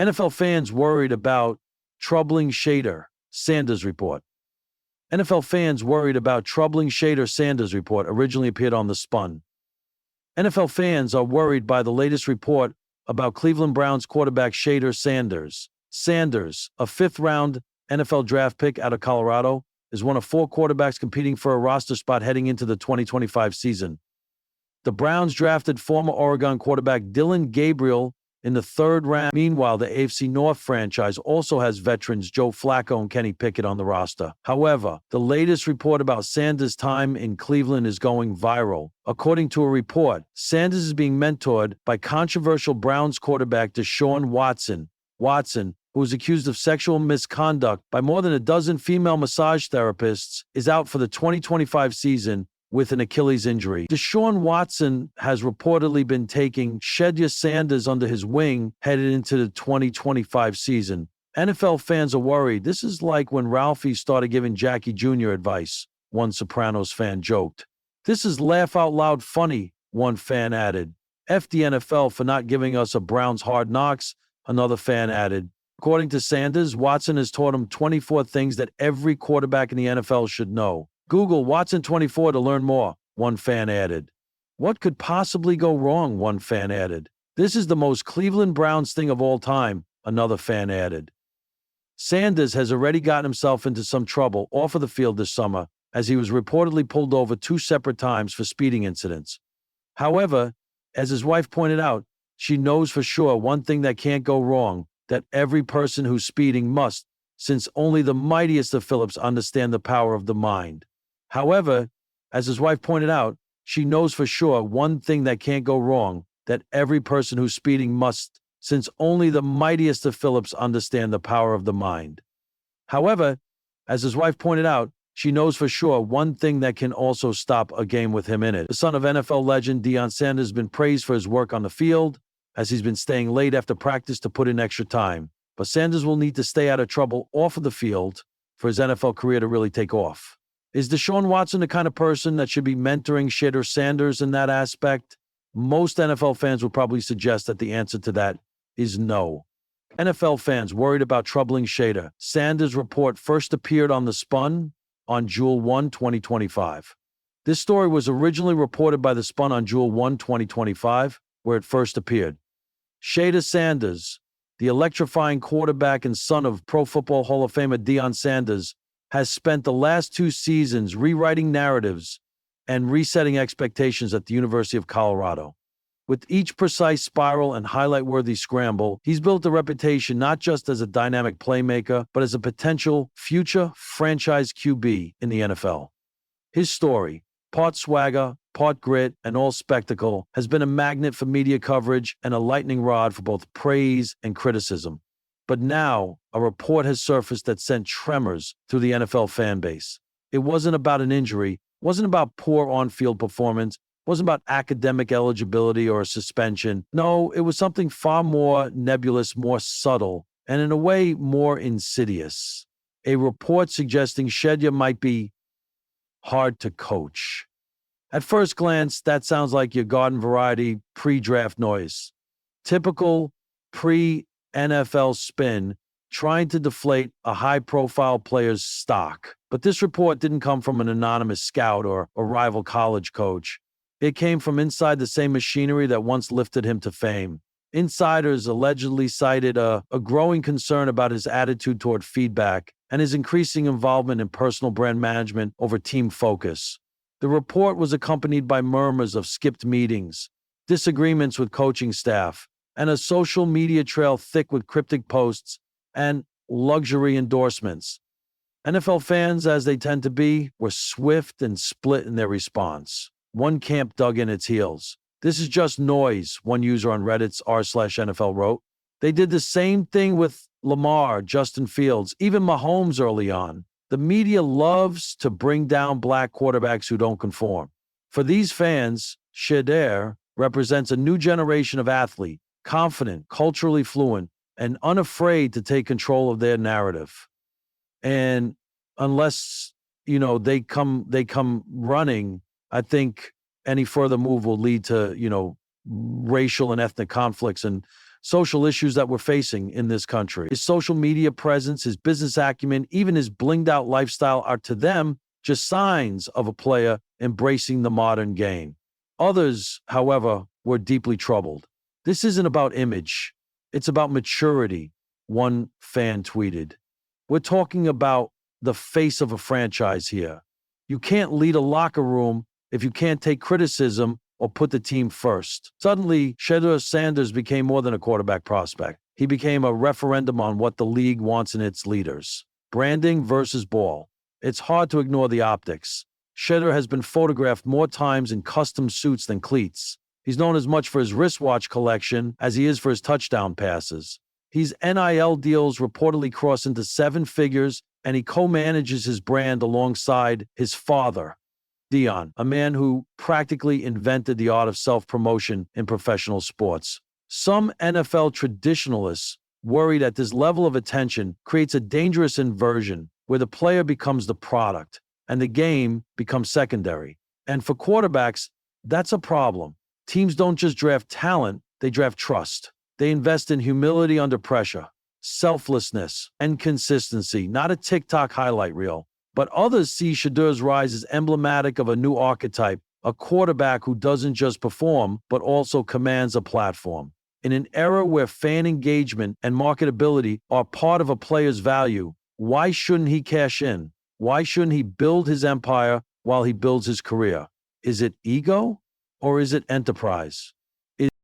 NFL fans worried about troubling Shedeur, Sanders report. NFL fans worried about troubling Shedeur Sanders report originally appeared on The Spun. NFL fans are worried by the latest report about Cleveland Browns quarterback Shedeur Sanders. Sanders, a fifth-round NFL draft pick out of Colorado, is one of four quarterbacks competing for a roster spot heading into the 2025 season. The Browns drafted former Oregon quarterback Dillon Gabriel in the third round. Meanwhile, the AFC North franchise also has veterans Joe Flacco and Kenny Pickett on the roster. However, the latest report about Sanders' time in Cleveland is going viral. According to a report, Sanders is being mentored by controversial Browns quarterback Deshaun Watson. Watson, who was accused of sexual misconduct by more than a dozen female massage therapists, is out for the 2025 season with an Achilles injury. Deshaun Watson has reportedly been taking Shedeur Sanders under his wing headed into the 2025 season. NFL fans are worried. This is like when Ralphie started giving Jackie Jr. advice, one Sopranos fan joked. This is laugh out loud funny, one fan added. F the NFL for not giving us a Browns Hard Knocks, another fan added. According to Sanders, Watson has taught him 24 things that every quarterback in the NFL should know. Google Watson 24 to learn more, one fan added. What could possibly go wrong, one fan added. This is the most Cleveland Browns thing of all time, another fan added. Sanders has already gotten himself into some trouble off of the field this summer, as he was reportedly pulled over 2 separate times for speeding incidents. However, as his wife pointed out, she knows for sure one thing that can't go wrong, that every person who's speeding must, since only the mightiest of Philips understand the power of the mind. However, as his wife pointed out, she knows for sure one thing that can't go wrong, that every person who's speeding must, since only the mightiest of Philips understand the power of the mind. However, as his wife pointed out, she knows for sure one thing that can also stop a game with him in it. The son of NFL legend Deion Sanders has been praised for his work on the field, as he's been staying late after practice to put in extra time. But Sanders will need to stay out of trouble off of the field for his NFL career to really take off. Is Deshaun Watson the kind of person that should be mentoring Shedeur Sanders in that aspect? Most NFL fans would probably suggest that the answer to that is no. NFL fans worried about troubling Shedeur Sanders report first appeared on The Spun on July 1, 2025. This story was originally reported by The Spun on July 1, 2025, where it first appeared. Shedeur Sanders, the electrifying quarterback and son of Pro Football Hall of Famer Deion Sanders, has spent the last 2 seasons rewriting narratives and resetting expectations at the University of Colorado. With each precise spiral and highlight-worthy scramble, he's built a reputation not just as a dynamic playmaker, but as a potential future franchise QB in the NFL. His story, part swagger, part grit, and all spectacle, has been a magnet for media coverage and a lightning rod for both praise and criticism. But now, a report has surfaced that sent tremors through the NFL fan base. It wasn't about an injury, wasn't about poor on-field performance, wasn't about academic eligibility or a suspension. No, it was something far more nebulous, more subtle, and in a way more insidious. A report suggesting Shedeur might be hard to coach. At first glance, that sounds like your garden variety pre-draft noise. Typical pre-NFL spin trying to deflate a high-profile player's stock. But this report didn't come from an anonymous scout or a rival college coach. It came from inside the same machinery that once lifted him to fame. Insiders allegedly cited a growing concern about his attitude toward feedback and his increasing involvement in personal brand management over team focus. The report was accompanied by murmurs of skipped meetings, disagreements with coaching staff, and a social media trail thick with cryptic posts and luxury endorsements. NFL fans, as they tend to be, were swift and split in their response. One camp dug in its heels. This is just noise, one user on Reddit's r/NFL wrote. They did the same thing with Lamar, Justin Fields, even Mahomes early on. The media loves to bring down black quarterbacks who don't conform. For these fans, Shedeur represents a new generation of athlete, confident, culturally fluent, and unafraid to take control of their narrative. And unless, they come running, I think any further move will lead to, racial and ethnic conflicts and social issues that we're facing in this country. His social media presence, his business acumen, even his blinged out lifestyle are to them just signs of a player embracing the modern game. Others, however, were deeply troubled. This isn't about image, it's about maturity, one fan tweeted. We're talking about the face of a franchise here. You can't lead a locker room if you can't take criticism or put the team first. Suddenly, Shedeur Sanders became more than a quarterback prospect. He became a referendum on what the league wants in its leaders. Branding versus ball. It's hard to ignore the optics. Shedeur has been photographed more times in custom suits than cleats. He's known as much for his wristwatch collection as he is for his touchdown passes. His NIL deals reportedly cross into seven figures, and he co-manages his brand alongside his father, Dion, a man who practically invented the art of self-promotion in professional sports. Some NFL traditionalists worry that this level of attention creates a dangerous inversion where the player becomes the product and the game becomes secondary. And for quarterbacks, that's a problem. Teams don't just draft talent, they draft trust. They invest in humility under pressure, selflessness, and consistency, not a TikTok highlight reel. But others see Shedeur's rise as emblematic of a new archetype, a quarterback who doesn't just perform, but also commands a platform. In an era where fan engagement and marketability are part of a player's value, why shouldn't he cash in? Why shouldn't he build his empire while he builds his career? Is it ego or is it enterprise?